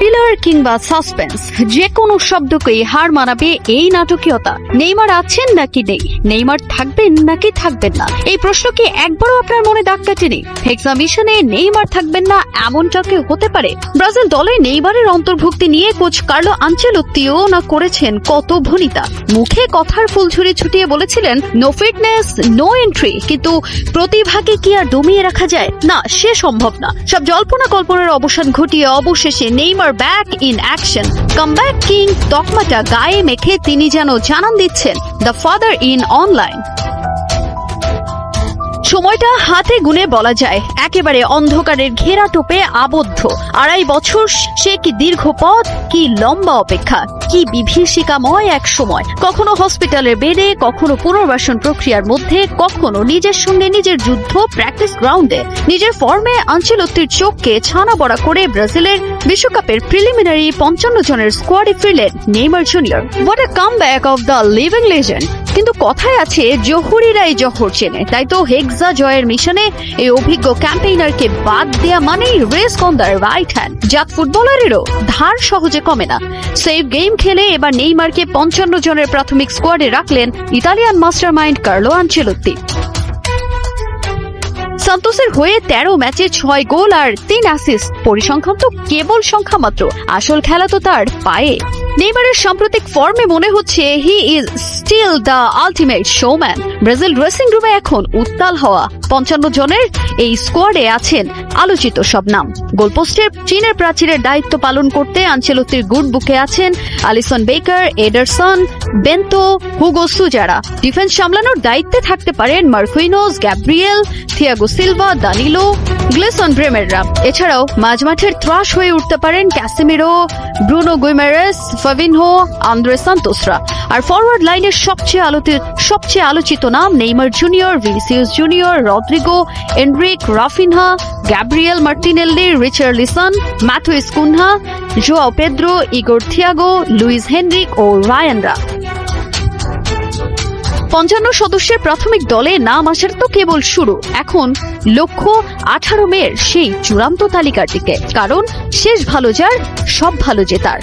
Thriller কিংবা suspense, যে কোনো শব্দকেই হার মানাবে এই নাটকীয়তা। নেইমার আছেন নাকি নেই, নেইমার থাকবেন নাকি থাকবেন না, এই প্রশ্নকে একবারও আপনার মনে দাগ কাটেনি? হেক্সা মিশনে নেইমার থাকবেন না এমনটা কি হতে পারে? ব্রাজিল দলে নেইমারের অন্তর্ভুক্তি নিয়ে কোচ কার্লো আনচেলোত্তিও না করেছেন কত ভনিতা। মুখে কথার ফুলঝুরি ছুটিয়ে বলেছিলেন নো ফিটনেস নো এন্ট্রি, কিন্তু প্রতিভাকে কি আর দমিয়ে রাখা যায়? না, সে সম্ভব না। সব জল্পনা কল্পনার অবসান ঘটিয়ে অবশেষে Neymar back in action. Comeback king তকমাটা গায়ে মেখে তিনি যেন জানান দিচ্ছেন দ্য ফাদার ইন অনলাইন। সময়টা হাতে গুনে বলা যায়, একেবারে অন্ধকারের ঘেরা টোপে আবদ্ধ। 2.5 বছর, সে কি দীর্ঘ পথ, কি লম্বা অপেক্ষা, কি বিভীষিকাময় এক সময়। কখনো হসপিটালের বেডে, কখনো পুনর্বাসন প্রক্রিয়ার মধ্যে, কখনো নিজের সঙ্গে নিজের যুদ্ধ প্র্যাকটিস গ্রাউন্ডে। নিজের ফর্মে আনচেলোত্তির চোখকে ছানা বড়া করে ব্রাজিলের বিশ্বকাপের প্রিলিমিনারি 55 জনের স্কোয়াডে ফিরলেন Neymar junior. What a comeback of the living legend. কিন্তু কথায় আছে জহুরিরাই জহর চেনে, তাই তো হেক্সা জয়ের মিশনে এই অভিজ্ঞ ক্যাম্পেইনারকে বাদ দেয়া মানেই রেস্ক অন দ্য রাইট হ্যান্ড। জাত ফুটবলারেরও ধার সহজে কমে না। সেভ গেম খেলে এবার নেইমারকে 55 জনের প্রাথমিক স্কোয়াডে রাখলেন ইতালিয়ান মাস্টারমাইন্ড কার্লো আনচেলোত্তি। সান্তোসের হয়ে 13 ম্যাচে 6 গোল আর 3 অ্যাসিস্ট, পরিসংখ্যান তো কেবল সংখ্যা মাত্র, আসল খেলা তো তার পায়ে। নেইমারের সাম্প্রতিক ফর্মে মনে হচ্ছে he is still the ultimate showman. Brazil dressing রুমে এখন উত্তাল হওয়া। 55 জনের এই স্কোয়াডে আছেন আলোচিত সব নাম। গোলপোস্টের চীনের প্রাচীরের দায়িত্ব পালন করতে আনচেলোত্তির গুড বুকে আছেন Alisson Becker, Ederson, Bento, Hugo সুজারা। ডিফেন্স সামলানোর দায়িত্বে থাকতে পারেন Marquinhos, Gabriel, Thiago Silva, Danilo, Gleison ব্রেমেররা। এছাড়াও মাঝমাঠের ত্রাস হয়ে উঠতে পারেন Casemiro, Bruno Guimaraes, Fabinho, Andre সান্তোসরা। আর ফরওয়ার্ড লাইনের সবচেয়ে আলোচিত নাম Neymar Junior, Vinicius Junior, Rodrygo, Endrick, Raphinha, Gabriel Martinelli, Richarlison, Matheus Cunha, Joao Pedro, Igor Thiago, Luiz Henrique ও রায়ানরা। 55 সদস্যের প্রাথমিক দলে নাম আসার তো কেবল শুরু। এখন লক্ষ্য 18 মের সেই চূড়ান্ত তালিকার দিকে, কারণ শেষ ভালো যার, সব ভালো যে তার।